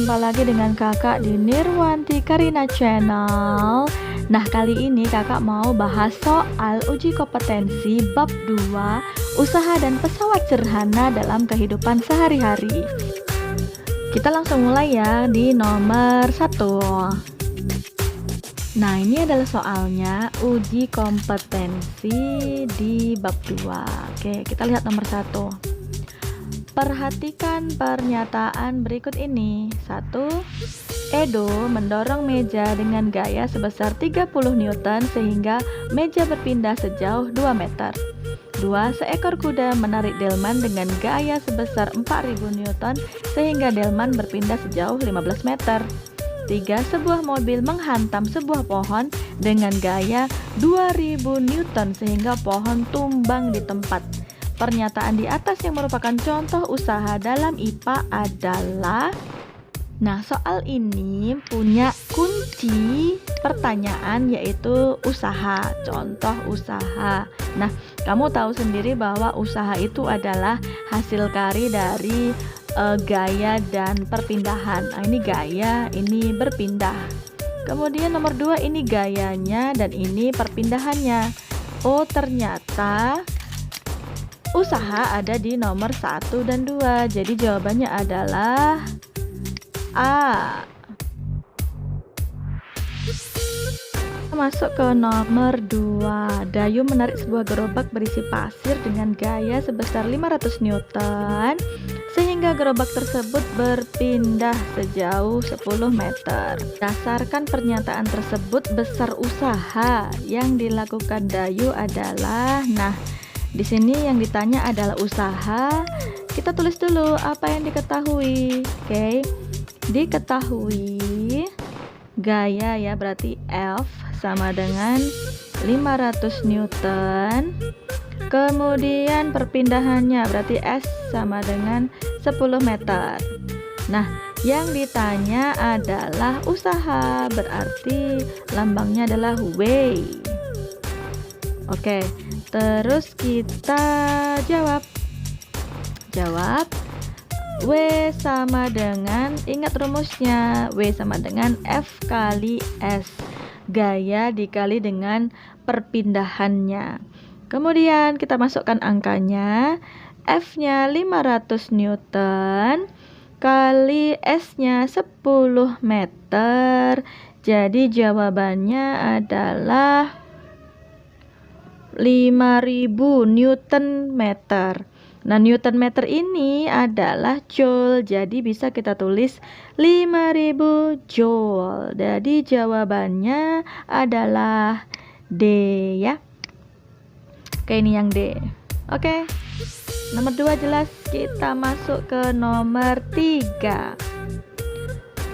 jumpa lagi dengan kakak di Nirwanti Karina Channel. Nah, kali ini kakak mau bahas soal uji kompetensi bab 2 usaha dan pesawat sederhana dalam kehidupan sehari-hari. Kita langsung mulai ya di nomor 1. Nah, ini adalah soalnya uji kompetensi di bab 2. Oke, kita lihat nomor 1. Perhatikan pernyataan berikut ini. 1. Edo mendorong meja dengan gaya sebesar 30 Newton sehingga meja berpindah sejauh 2 meter. 2. Seekor kuda menarik delman dengan gaya sebesar 4000 Newton sehingga delman berpindah sejauh 15 meter. 3. Sebuah mobil menghantam sebuah pohon dengan gaya 2000 Newton sehingga pohon tumbang di tempat. Pernyataan di atas yang merupakan contoh usaha dalam IPA adalah. Nah, soal ini punya kunci pertanyaan yaitu usaha, contoh usaha. Nah, kamu tahu sendiri bahwa usaha itu adalah hasil karya dari gaya dan perpindahan. Nah, ini gaya, ini berpindah. Kemudian nomor 2 ini gayanya dan ini perpindahannya. Oh, ternyata usaha ada di nomor 1 dan 2. Jadi jawabannya adalah A. Masuk ke nomor 2. Dayu menarik sebuah gerobak berisi pasir dengan gaya sebesar 500 Newton sehingga gerobak tersebut berpindah sejauh 10 meter. Berdasarkan pernyataan tersebut, besar usaha yang dilakukan Dayu adalah. Nah, di sini yang ditanya adalah usaha. Kita tulis dulu apa yang diketahui. Oke. Diketahui gaya ya, berarti F sama dengan 500 Newton. Kemudian perpindahannya berarti S sama dengan 10 meter. Nah, yang ditanya adalah usaha, berarti lambangnya adalah W. Oke. Terus kita jawab W sama dengan, ingat rumusnya, W sama dengan F kali S, gaya dikali dengan perpindahannya. Kemudian kita masukkan angkanya, F nya 500 Newton kali S nya 10 meter. Jadi jawabannya adalah 5000 Newton meter. Nah, Newton meter ini adalah joule, jadi bisa kita tulis 5000 joule. Jadi jawabannya adalah D ya. Oke, ini yang D. Oke. Nomor 2 jelas. Kita masuk ke nomor 3.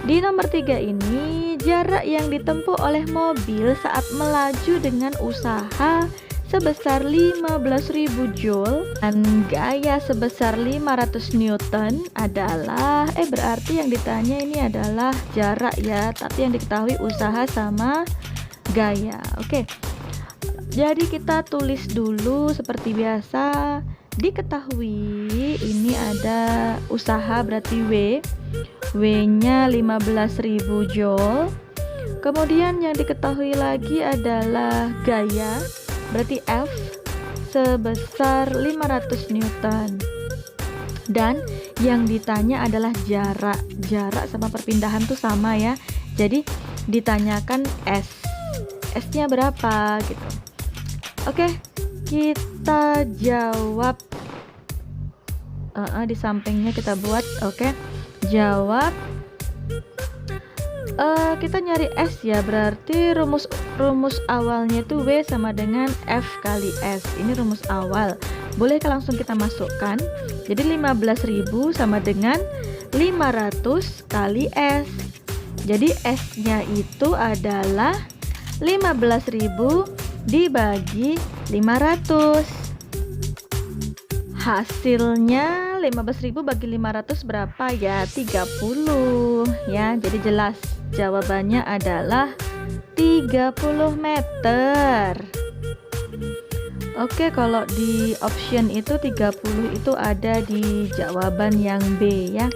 Di nomor 3 ini, jarak yang ditempuh oleh mobil saat melaju dengan usaha sebesar 15.000 joule dan gaya sebesar 500 Newton adalah, berarti yang ditanya ini adalah jarak ya, tapi yang diketahui usaha sama gaya. Oke. Jadi kita tulis dulu seperti biasa. Diketahui ini ada usaha berarti W nya 15.000 joule. Kemudian yang diketahui lagi adalah gaya, berarti F sebesar 500 Newton. Dan yang ditanya adalah jarak. Jarak sama perpindahan tuh sama ya. Jadi ditanyakan S. S-nya berapa gitu. Oke, kita jawab. Di sampingnya kita buat. Oke. Jawab. Kita nyari S ya, berarti rumus awalnya itu W sama dengan F kali S. Ini rumus awal. Bolehkah langsung kita masukkan? Jadi 15.000 sama dengan 500 kali S. Jadi S nya itu adalah 15.000 dibagi 500. Hasilnya 15.000 bagi 500 berapa ya? 30 ya. Jadi jelas jawabannya adalah 30 meter. Oke, kalau di option itu 30 itu ada di jawaban yang B ya.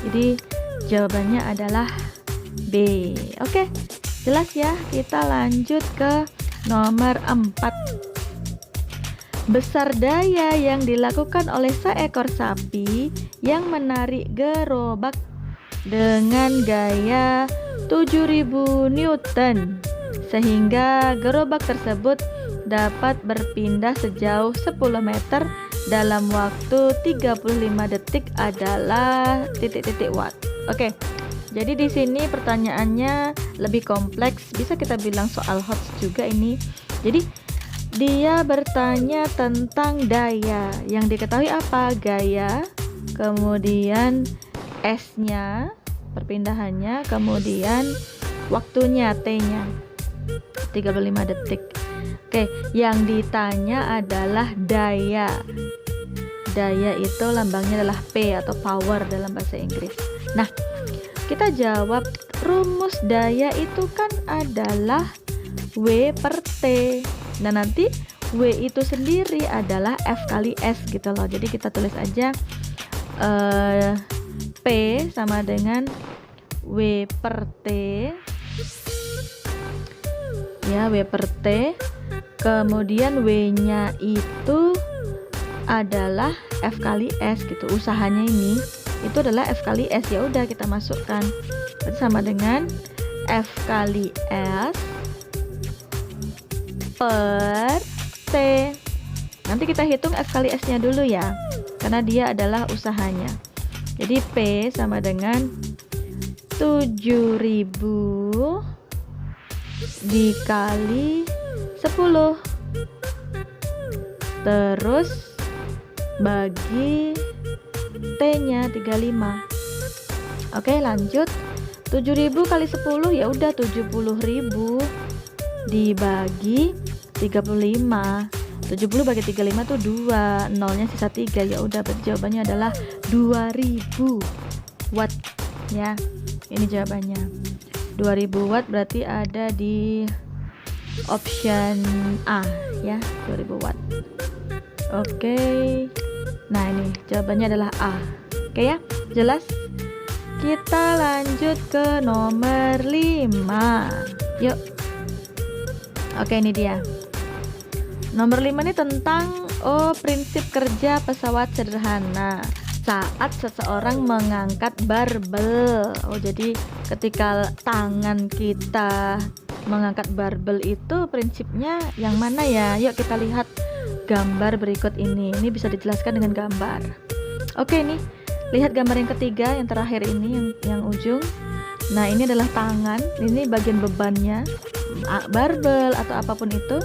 Jadi Jawabannya adalah B. Oke, jelas ya. Kita lanjut ke nomor 4. Besar daya yang dilakukan oleh seekor sapi yang menarik gerobak dengan gaya 7000 Newton sehingga gerobak tersebut dapat berpindah sejauh 10 meter dalam waktu 35 detik adalah titik-titik watt. Oke. Jadi di sini pertanyaannya lebih kompleks, bisa kita bilang soal HOTS juga ini. Jadi dia bertanya tentang daya. Yang diketahui apa? Gaya, kemudian S-nya, perpindahannya, kemudian waktunya, T-nya 35 detik. Oke, yang ditanya adalah daya. Daya itu lambangnya adalah P atau power dalam bahasa Inggris. Nah, kita jawab rumus daya itu kan adalah W per T. Nah, nanti W itu sendiri adalah F kali S gitu loh. Jadi kita tulis aja P sama dengan W per T. Ya, W per T. Kemudian W-nya itu adalah F kali S gitu. Usahanya ini itu adalah F kali S. Ya udah kita masukkan. Berarti sama dengan F kali S per T. Nanti kita hitung F kali S-nya dulu ya. Karena dia adalah usahanya. Jadi P sama dengan 7000 dikali 10 terus bagi T-nya 35. Oke, lanjut. 7000 kali 10 ya udah 70.000 dibagi 35. 70 bagi 35 tuh 2, nolnya sisa 3. Ya udah, jawabannya adalah 2000 watt ya. Ini jawabannya. 2000 watt berarti ada di option A ya, 2000 watt. Oke. Nah, ini jawabannya adalah A. Oke ya, jelas? Kita lanjut ke nomor 5. Yuk. Oke, ini dia. Nomor 5 ini tentang prinsip kerja pesawat sederhana saat seseorang mengangkat barbel. Jadi ketika tangan kita mengangkat barbel itu prinsipnya yang mana ya? Yuk kita lihat gambar berikut ini. Ini bisa dijelaskan dengan gambar. Oke, nih. Lihat gambar yang ketiga, yang terakhir ini, yang ujung. Nah, ini adalah tangan. Ini bagian bebannya, barbel atau apapun itu.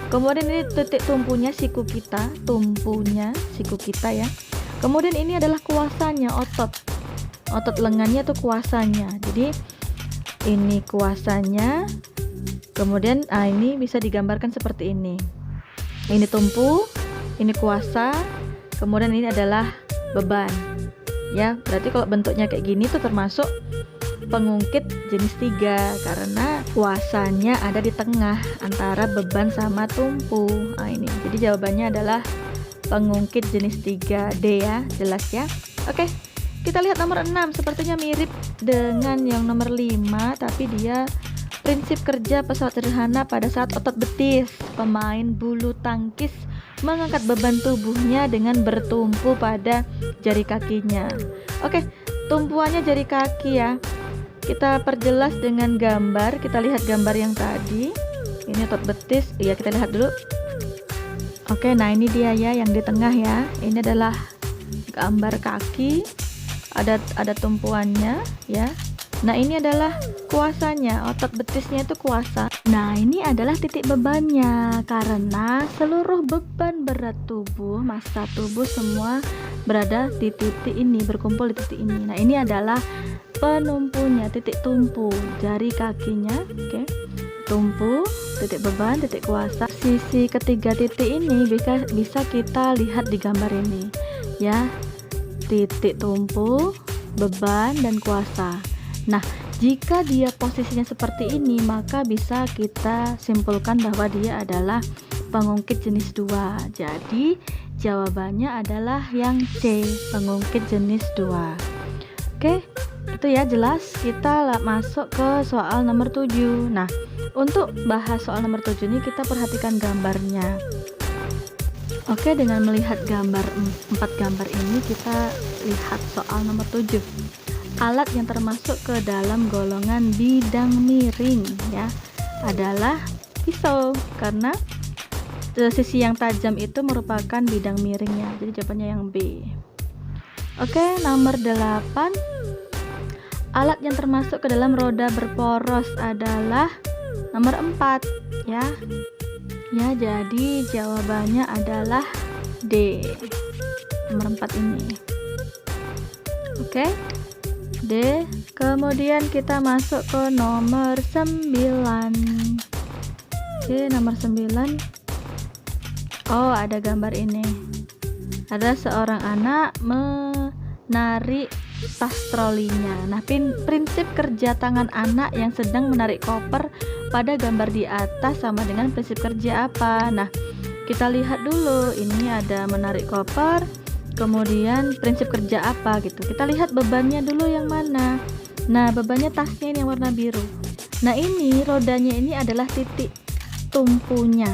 Kemudian ini titik tumpunya siku kita, tumpunya siku kita ya. Kemudian ini adalah kuasanya, otot lengannya itu kuasanya. Jadi ini kuasanya. Kemudian ini bisa digambarkan seperti ini. Ini tumpu, ini kuasa. Kemudian ini adalah beban. Ya, berarti kalau bentuknya kayak gini tuh termasuk pengungkit jenis 3 karena kuasanya ada di tengah antara beban sama tumpu. Nah, ini. Jadi jawabannya adalah pengungkit jenis 3D ya, jelas ya. Oke, kita lihat nomor 6. Sepertinya mirip dengan yang nomor 5, tapi dia prinsip kerja pesawat sederhana pada saat otot betis pemain bulu tangkis mengangkat beban tubuhnya dengan bertumpu pada jari kakinya. Oke, tumpuannya jari kaki ya. Kita perjelas dengan gambar. Kita lihat gambar yang tadi. Ini otot betis. Iya, kita lihat dulu. Oke, nah ini dia ya yang di tengah ya. Ini adalah gambar kaki. Ada tumpuannya ya. Nah, ini adalah kuasanya, otot betisnya itu kuasa. Nah, ini adalah titik bebannya karena seluruh beban berat tubuh, massa tubuh semua berada di titik ini, berkumpul di titik ini. Nah, ini adalah penumpunya, titik tumpu, jari kakinya, oke. Tumpu, titik beban, titik kuasa. Sisi ketiga titik ini bisa kita lihat di gambar ini. Ya, titik tumpu, beban dan kuasa. Nah, jika dia posisinya seperti ini, maka bisa kita simpulkan bahwa dia adalah pengungkit jenis 2. Jadi, jawabannya adalah yang C, pengungkit jenis 2. Oke, Itu ya, jelas. Kita masuk ke soal nomor 7. Nah, untuk bahas soal nomor 7 ini kita perhatikan gambarnya. Oke, dengan melihat gambar 4 gambar ini kita lihat soal nomor 7. Alat yang termasuk ke dalam golongan bidang miring ya adalah pisau, karena sisi yang tajam itu merupakan bidang miringnya. Jadi jawabannya yang B. Oke, nomor 8. Alat yang termasuk ke dalam roda berporos adalah nomor 4 ya. Ya, jadi jawabannya adalah D. Nomor 4 ini. Oke. D. Kemudian kita masuk ke nomor 9. Oke, nomor 9. Oh, ada gambar ini. Ada seorang anak menarik tas trolinya. Nah, prinsip kerja tangan anak yang sedang menarik koper pada gambar di atas sama dengan prinsip kerja apa? Nah, kita lihat dulu. Ini ada menarik koper, kemudian prinsip kerja apa gitu. Kita lihat bebannya dulu yang mana. Nah, bebannya tasnya ini yang warna biru. Nah, ini rodanya ini adalah titik tumpunya.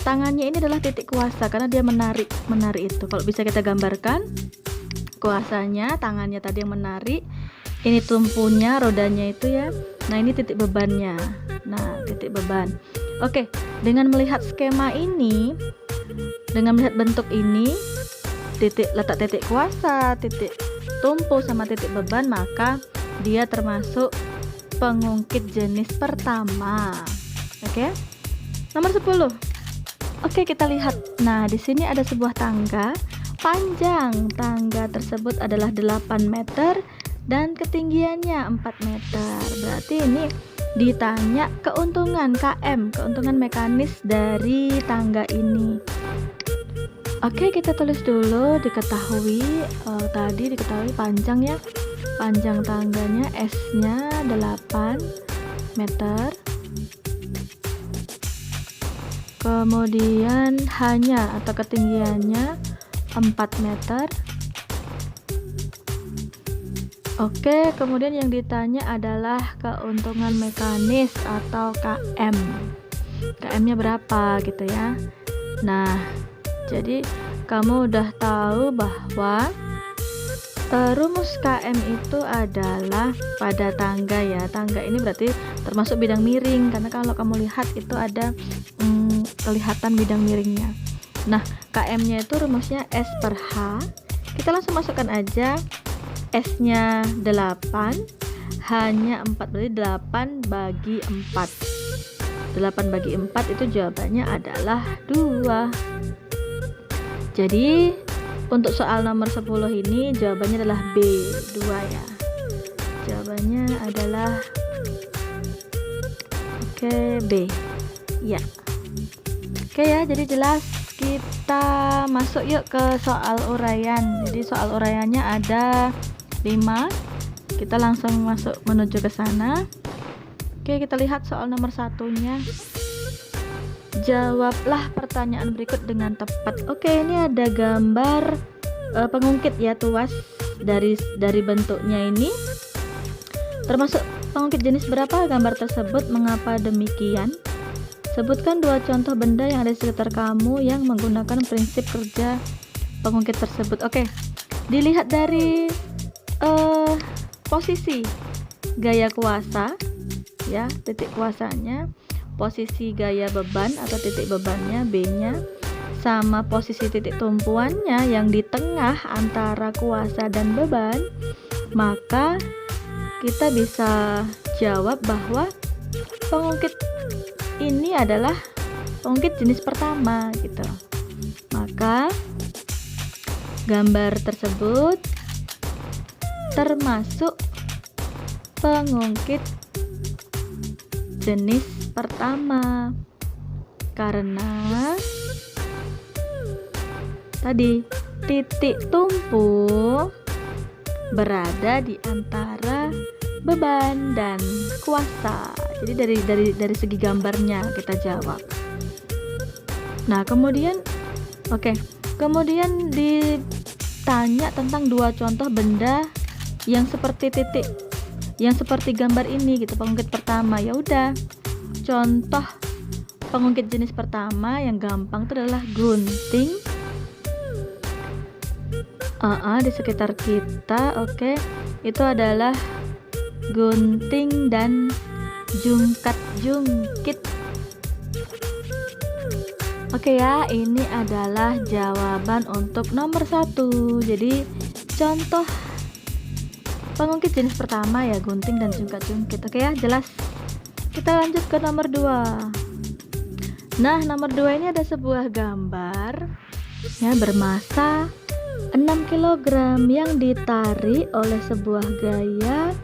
Tangannya ini adalah titik kuasa karena dia menarik itu. Kalau bisa kita gambarkan, kuasanya, tangannya tadi yang menarik, ini tumpunya, rodanya itu ya. Nah, ini titik bebannya. Nah, titik beban. Oke, dengan melihat skema ini, dengan melihat bentuk ini, letak titik kuasa, titik tumpu sama titik beban, maka dia termasuk pengungkit jenis pertama. Oke. Nomor 10. Oke, kita lihat. Nah, di sini ada sebuah tangga panjang. Tangga tersebut adalah 8 meter dan ketinggiannya 4 meter. Berarti ini ditanya keuntungan KM, keuntungan mekanis dari tangga ini. Oke, kita tulis dulu. Tadi diketahui panjang ya. Panjang tangganya S-nya 8 meter. Kemudian hanya atau ketinggiannya 4 meter. Oke, kemudian yang ditanya adalah keuntungan mekanis atau KM. KM-nya berapa gitu ya. Nah, jadi kamu udah tahu bahwa rumus KM itu adalah pada tangga ya. Tangga ini berarti termasuk bidang miring, karena kalau kamu lihat itu ada kelihatan bidang miringnya. Nah, KM-nya itu rumusnya S per H. Kita langsung masukkan aja. S-nya 8, H-nya 4, berarti 8 bagi 4. 8 bagi 4 itu jawabannya adalah 2. Jadi untuk soal nomor 10 ini jawabannya adalah B, 2 ya. Jawabannya adalah B. Ya. Oke ya, jadi jelas. Kita masuk yuk ke soal uraian. Jadi soal uraiannya ada 5. Kita langsung masuk menuju ke sana. Oke, kita lihat soal nomor 1-nya. Jawablah pertanyaan berikut dengan tepat. Oke, ini ada gambar pengungkit ya, tuas dari bentuknya ini. Termasuk pengungkit jenis berapa gambar tersebut? Mengapa demikian? Sebutkan 2 contoh benda yang ada di sekitar kamu yang menggunakan prinsip kerja pengungkit tersebut. Oke, dilihat dari posisi gaya kuasa ya, titik kuasanya, posisi gaya beban atau titik bebannya B-nya, sama posisi titik tumpuannya yang di tengah antara kuasa dan beban, maka kita bisa jawab bahwa pengungkit ini adalah pengungkit jenis pertama gitu. Maka gambar tersebut termasuk pengungkit jenis pertama karena tadi titik tumpu berada di antara beban dan kuasa. Jadi dari segi gambarnya kita jawab. Nah, kemudian ditanya tentang 2 contoh benda yang seperti titik yang seperti gambar ini gitu, pengungkit pertama. Ya udah, contoh pengungkit jenis pertama yang gampang itu adalah gunting di sekitar kita. Oke, itu adalah gunting dan jungkat-jungkit. Oke ya, ini adalah jawaban untuk nomor 1. Jadi contoh pengungkit jenis pertama ya gunting dan jungkat-jungkit. Oke ya, jelas. Kita lanjut ke nomor 2. Nah, nomor 2 ini ada sebuah gambar ya bermasa 6 kg yang ditarik oleh sebuah gaya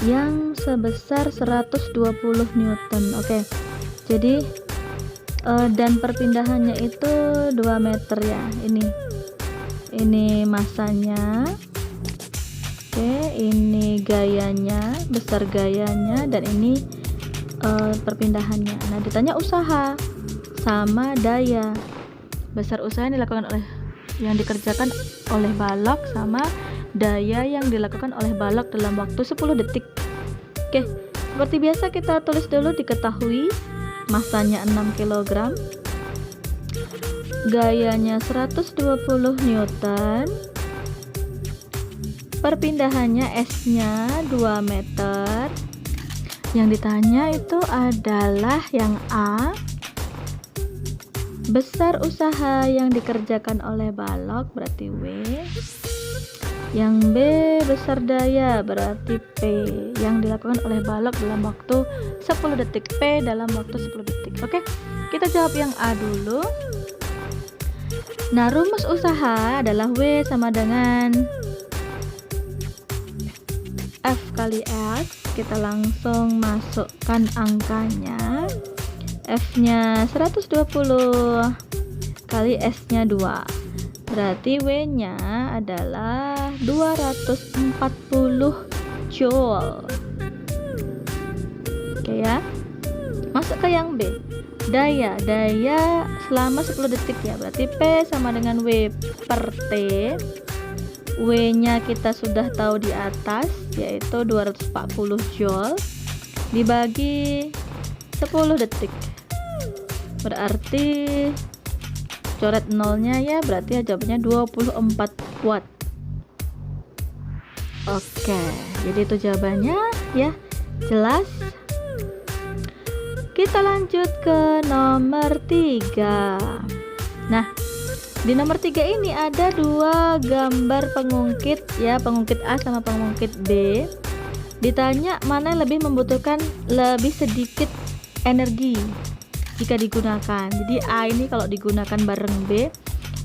yang sebesar 120 Newton. Oke. Jadi dan perpindahannya itu 2 meter ya. Ini masanya. Oke, ini gayanya, besar gayanya, dan ini perpindahannya. Nah, ditanya usaha sama daya. Besar usaha yang dikerjakan oleh balok sama daya yang dilakukan oleh balok dalam waktu 10 detik. Oke, seperti biasa kita tulis dulu. Diketahui masanya 6 kg, gayanya 120 Newton, perpindahannya S-nya 2 meter. Yang ditanya itu adalah yang A, besar usaha yang dikerjakan oleh balok berarti W, yang B, besar daya berarti P yang dilakukan oleh balok dalam waktu 10 detik. P dalam waktu 10 detik. Oke, kita jawab yang A dulu. Nah, rumus usaha adalah W sama dengan F kali S. Kita langsung masukkan angkanya. F-nya 120 kali S-nya 2. Berarti W-nya adalah 240 Joule. Oke ya. Masuk ke yang B. Daya selama 10 detik ya. Berarti P sama dengan W per T. W-nya kita sudah tahu di atas, yaitu 240 Joule dibagi 10 detik. Berarti coret nolnya ya, berarti jawabannya 24 watt. Oke, jadi itu jawabannya ya. Jelas? Kita lanjut ke nomor 3. Nah, di nomor 3 ini ada 2 gambar pengungkit ya, pengungkit A sama pengungkit B. Ditanya mana yang lebih membutuhkan lebih sedikit energi jika digunakan. Jadi A ini kalau digunakan bareng B,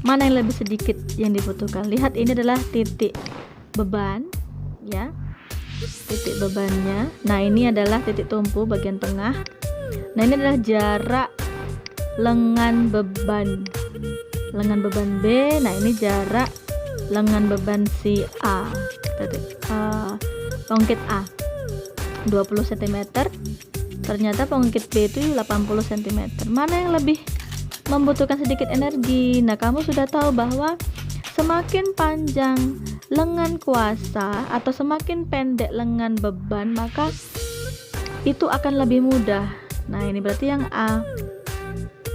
mana yang lebih sedikit yang dibutuhkan. Lihat, ini adalah titik beban ya, titik bebannya. Nah, ini adalah titik tumpu bagian tengah. Nah, ini adalah jarak lengan beban B. Nah, ini jarak lengan beban si A, pengungkit A 20 cm. Ternyata pengungkit B itu 80 cm. Mana yang lebih membutuhkan sedikit energi? Nah, kamu sudah tahu bahwa semakin panjang lengan kuasa atau semakin pendek lengan beban, maka itu akan lebih mudah. Nah, ini berarti yang A.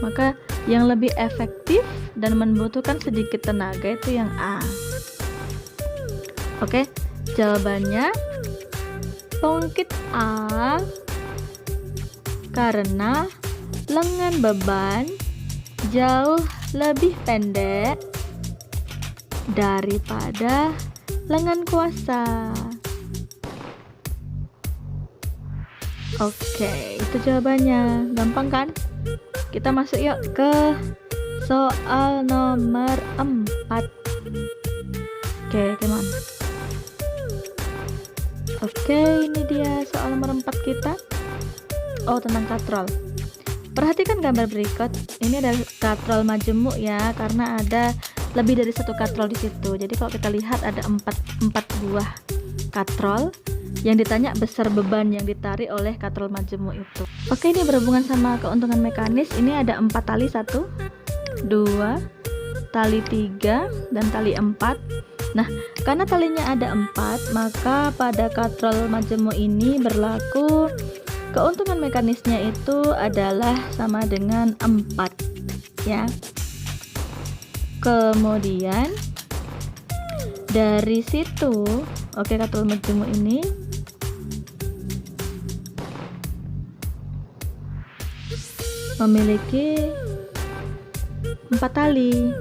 Maka yang lebih efektif dan membutuhkan sedikit tenaga itu yang A. Oke, jawabannya pengungkit A karena lengan beban jauh lebih pendek daripada lengan kuasa. Oke, itu jawabannya. Gampang kan? Kita masuk yuk ke soal nomor 4. Oke, come on. Oke, ini dia soal nomor 4 kita. Oh, tentang katrol. Perhatikan gambar berikut. Ini adalah katrol majemuk ya, karena ada lebih dari satu katrol di situ. Jadi kalau kita lihat ada 4 buah katrol. Yang ditanya besar beban yang ditarik oleh katrol majemuk itu. Oke, ini berhubungan sama keuntungan mekanis. Ini ada 4 tali, 1, 2, tali 3, dan tali 4. Nah, karena talinya ada 4, maka pada katrol majemuk ini berlaku keuntungan mekanisnya itu adalah sama dengan 4 ya. Kemudian dari situ, oke, katrol majemuk ini memiliki 4 tali,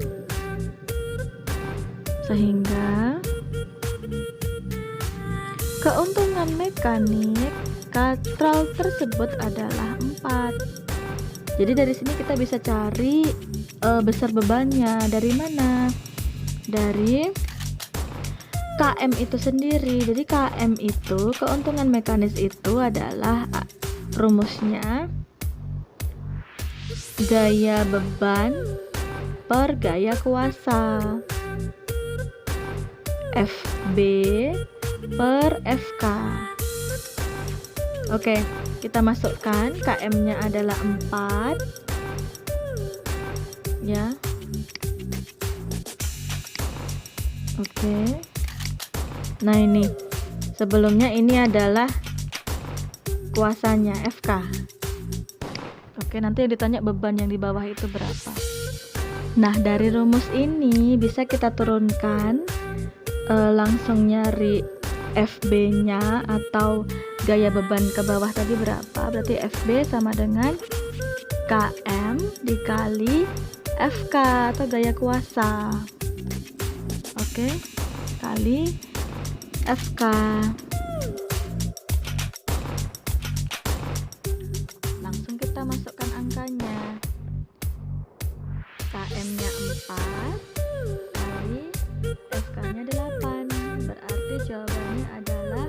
sehingga keuntungan mekanik katrol tersebut adalah 4. Jadi dari sini kita bisa cari besar bebannya dari mana? Dari KM itu sendiri. Jadi KM itu, keuntungan mekanis itu adalah rumusnya gaya beban per gaya kuasa, FB per FK. Oke, kita masukkan KM-nya adalah 4 ya. Oke. Nah, ini sebelumnya ini adalah kuasanya FK. Oke, nanti yang ditanya beban yang di bawah itu berapa. Nah, dari rumus ini bisa kita turunkan, langsung nyari FB-nya atau gaya beban ke bawah tadi berapa. Berarti FB sama dengan KM dikali FK atau gaya kuasa. Oke, kali FK. Langsung kita masukkan angkanya. KM-nya 4 kali FK-nya 8. Berarti jawabannya adalah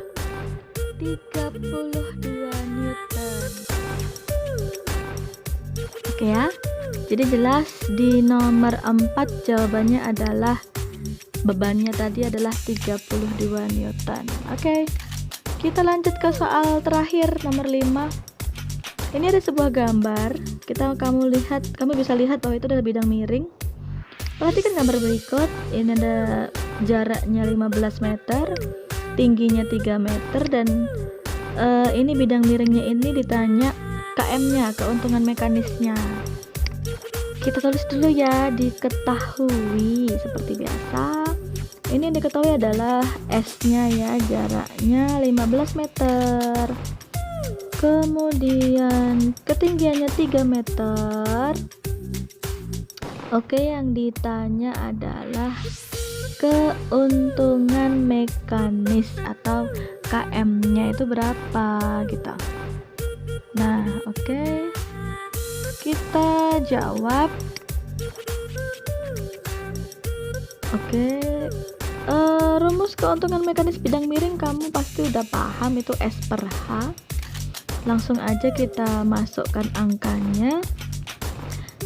32 Newton. Oke ya. Jadi jelas di nomor 4 jawabannya adalah bebannya tadi adalah 32 Newton. Oke. Kita lanjut ke soal terakhir nomor 5. Ini ada sebuah gambar. Kamu bisa lihat bahwa itu adalah bidang miring. Perhatikan gambar berikut. Ini ada jaraknya 15 meter, tingginya 3 meter, dan ini bidang miringnya ini ditanya KM-nya, keuntungan mekanisnya. Kita tulis dulu ya, diketahui seperti biasa. Ini yang diketahui adalah S-nya ya, jaraknya 15 meter. Kemudian ketinggiannya 3 meter. Oke, yang ditanya adalah keuntungan mekanis atau KM-nya itu berapa gitu. Nah, oke. Kita jawab. Oke. Rumus keuntungan mekanis bidang miring kamu pasti udah paham, itu S per H. Langsung aja kita masukkan angkanya.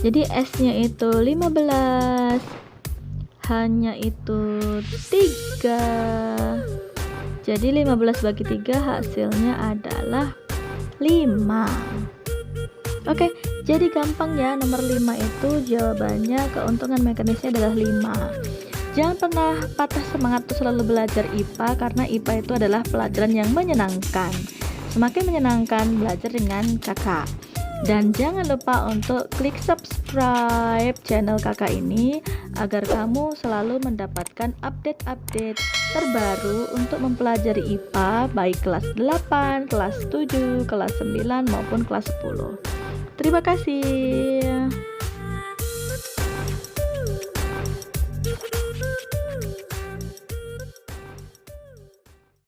Jadi S-nya itu 15, H-nya itu 3. Jadi 15 bagi 3 hasilnya adalah 5. Oke, jadi gampang ya, nomor 5 itu jawabannya keuntungan mekanisnya adalah 5. Jangan pernah patah semangat untuk selalu belajar IPA, karena IPA itu adalah pelajaran yang menyenangkan. Semakin menyenangkan belajar dengan kakak. Dan jangan lupa untuk klik subscribe channel kakak ini agar kamu selalu mendapatkan update-update terbaru untuk mempelajari IPA baik kelas 8, kelas 7, kelas 9 maupun kelas 10. Terima kasih.